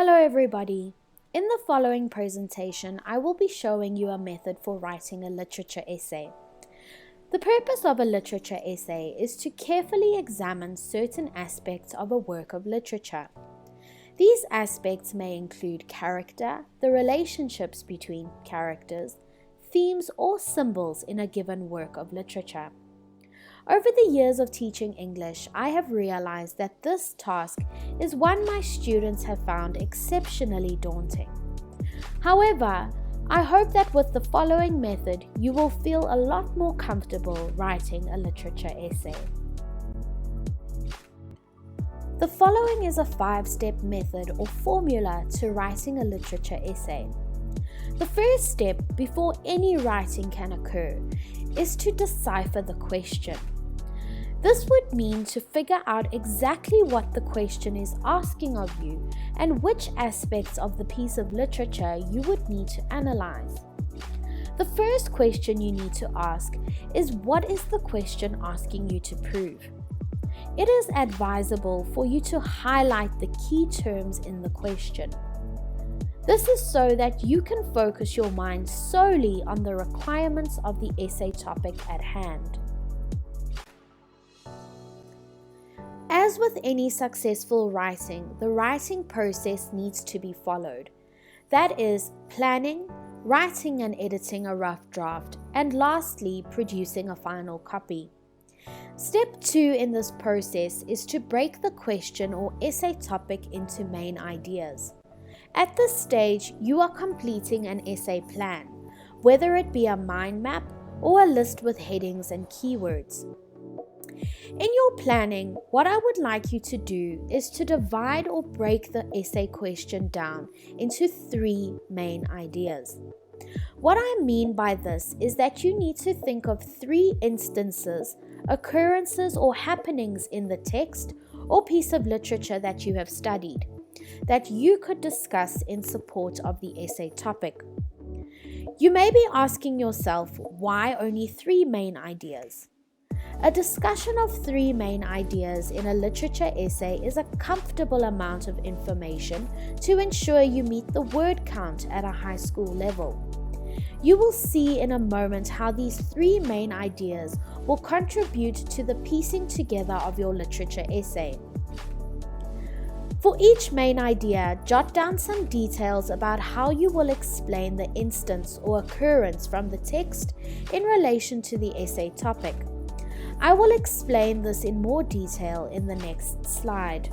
Hello everybody. In the following presentation, I will be showing you a method for writing a literature essay. The purpose of a literature essay is to carefully examine certain aspects of a work of literature. These aspects may include character, the relationships between characters, themes or symbols in a given work of literature. Over the years of teaching English, I have realized that this task is one my students have found exceptionally daunting. However, I hope that with the following method, you will feel a lot more comfortable writing a literature essay. The following is a 5-step method or formula to writing a literature essay. The first step before any writing can occur is to decipher the question. This would mean to figure out exactly what the question is asking of you and which aspects of the piece of literature you would need to analyze. The first question you need to ask is, what is the question asking you to prove? It is advisable for you to highlight the key terms in the question. This is so that you can focus your mind solely on the requirements of the essay topic at hand. As with any successful writing, the writing process needs to be followed. That is, planning, writing and editing a rough draft, and lastly, producing a final copy. Step 2 in this process is to break the question or essay topic into main ideas. At this stage, you are completing an essay plan, whether it be a mind map or a list with headings and keywords. In your planning, what I would like you to do is to divide or break the essay question down into 3 main ideas. What I mean by this is that you need to think of 3 instances, occurrences or happenings in the text or piece of literature that you have studied, that you could discuss in support of the essay topic. You may be asking yourself, why only 3 main ideas? A discussion of 3 main ideas in a literature essay is a comfortable amount of information to ensure you meet the word count at a high school level. You will see in a moment how these 3 main ideas will contribute to the piecing together of your literature essay. For each main idea, jot down some details about how you will explain the instance or occurrence from the text in relation to the essay topic. I will explain this in more detail in the next slide.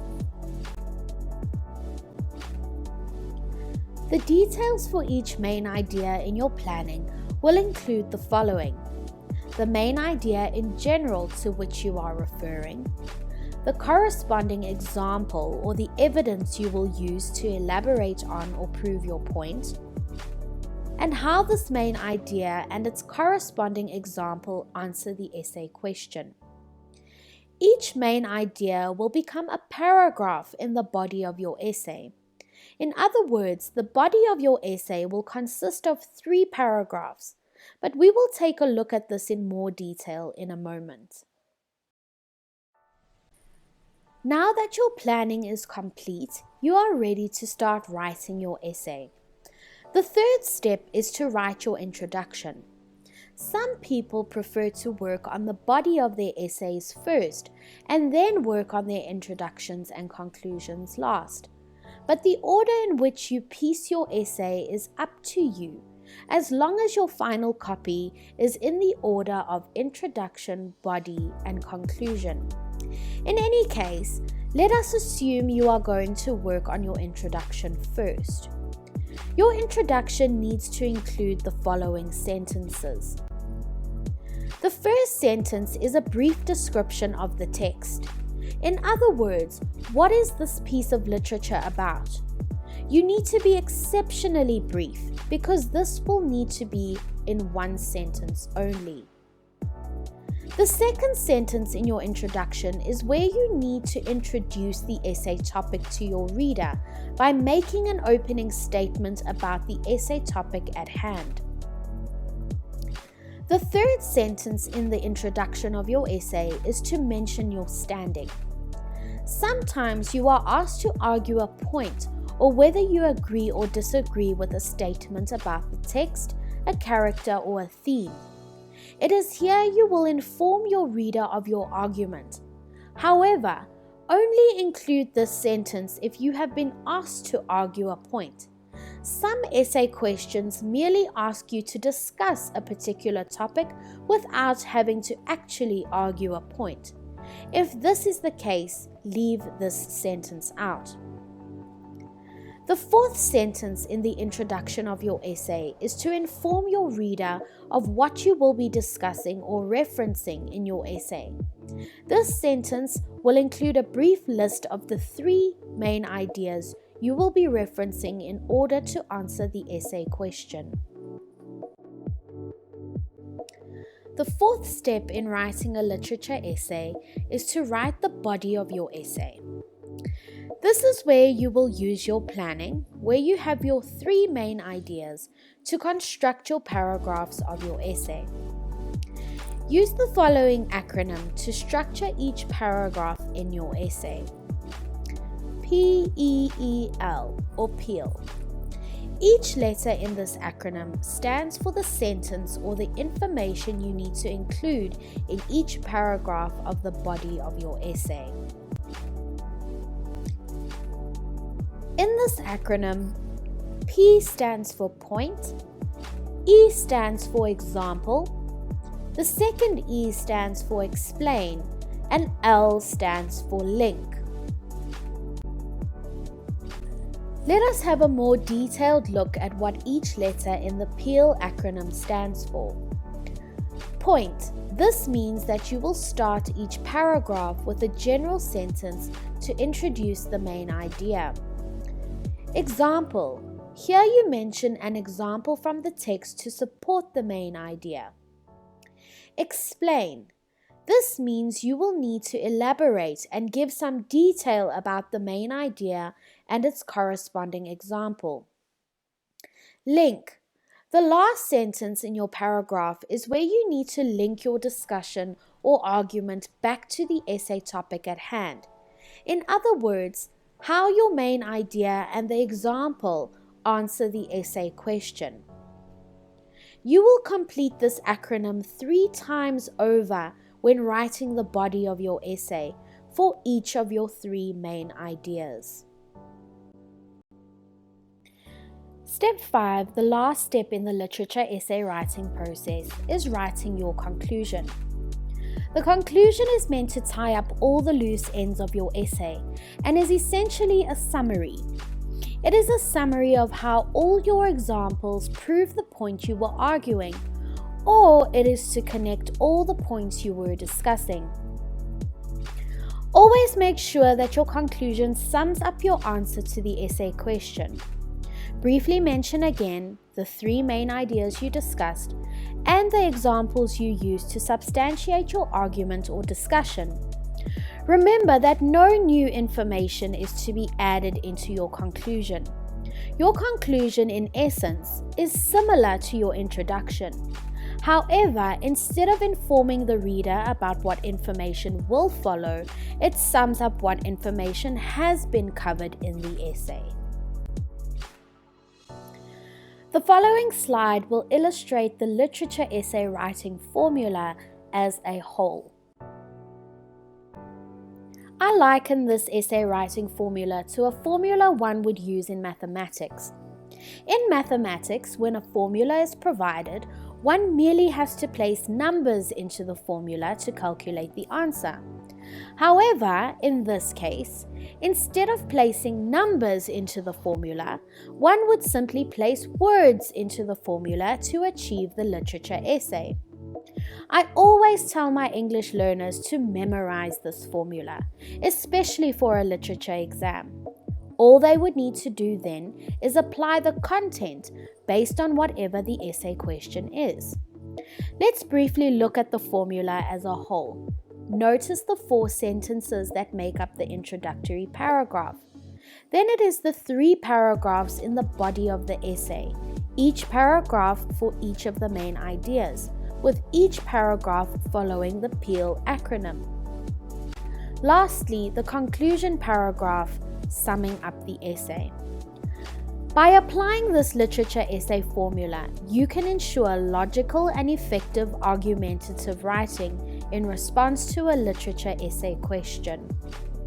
The details for each main idea in your planning will include the following: the main idea in general to which you are referring, the corresponding example or the evidence you will use to elaborate on or prove your point, and how this main idea and its corresponding example answer the essay question. Each main idea will become a paragraph in the body of your essay. In other words, the body of your essay will consist of 3 paragraphs, but we will take a look at this in more detail in a moment. Now that your planning is complete, you are ready to start writing your essay. The third step is to write your introduction. Some people prefer to work on the body of their essays first and then work on their introductions and conclusions last. But the order in which you piece your essay is up to you, as long as your final copy is in the order of introduction, body, and conclusion. In any case, let us assume you are going to work on your introduction first. Your introduction needs to include the following sentences. The first sentence is a brief description of the text. In other words, what is this piece of literature about? You need to be exceptionally brief because this will need to be in 1 sentence only. The second sentence in your introduction is where you need to introduce the essay topic to your reader by making an opening statement about the essay topic at hand. The third sentence in the introduction of your essay is to mention your standing. Sometimes you are asked to argue a point or whether you agree or disagree with a statement about the text, a character, or a theme. It is here you will inform your reader of your argument. However, only include this sentence if you have been asked to argue a point. Some essay questions merely ask you to discuss a particular topic without having to actually argue a point. If this is the case, leave this sentence out. The fourth sentence in the introduction of your essay is to inform your reader of what you will be discussing or referencing in your essay. This sentence will include a brief list of the 3 main ideas you will be referencing in order to answer the essay question. The fourth step in writing a literature essay is to write the body of your essay. This is where you will use your planning, where you have your 3 main ideas to construct your paragraphs of your essay. Use the following acronym to structure each paragraph in your essay. PEEL or PEEL. Each letter in this acronym stands for the sentence or the information you need to include in each paragraph of the body of your essay. In this acronym, P stands for point, E stands for example, the second E stands for explain, and L stands for link. Let us have a more detailed look at what each letter in the PEEL acronym stands for. Point. This means that you will start each paragraph with a general sentence to introduce the main idea. Example. Here you mention an example from the text to support the main idea. Explain. This means you will need to elaborate and give some detail about the main idea and its corresponding example. Link. The last sentence in your paragraph is where you need to link your discussion or argument back to the essay topic at hand. In other words, how your main idea and the example answer the essay question. You will complete this acronym 3 times over when writing the body of your essay for each of your 3 main ideas. Step 5, the last step in the literature essay writing process, is writing your conclusion. The conclusion is meant to tie up all the loose ends of your essay and is essentially a summary. It is a summary of how all your examples prove the point you were arguing, or it is to connect all the points you were discussing. Always make sure that your conclusion sums up your answer to the essay question. Briefly mention again the 3 main ideas you discussed and the examples you used to substantiate your argument or discussion. Remember that no new information is to be added into your conclusion. Your conclusion, in essence, is similar to your introduction. However, instead of informing the reader about what information will follow, it sums up what information has been covered in the essay. The following slide will illustrate the literature essay writing formula as a whole. I liken this essay writing formula to a formula one would use in mathematics. In mathematics, when a formula is provided, one merely has to place numbers into the formula to calculate the answer. However, in this case, instead of placing numbers into the formula, one would simply place words into the formula to achieve the literature essay. I always tell my English learners to memorize this formula, especially for a literature exam. All they would need to do then is apply the content based on whatever the essay question is. Let's briefly look at the formula as a whole. Notice the 4 sentences that make up the introductory paragraph. Then it is the 3 paragraphs in the body of the essay, each paragraph for each of the main ideas, with each paragraph following the PEEL acronym. Lastly, the conclusion paragraph summing up the essay. By applying this literature essay formula, you can ensure logical and effective argumentative writing in response to a literature essay question.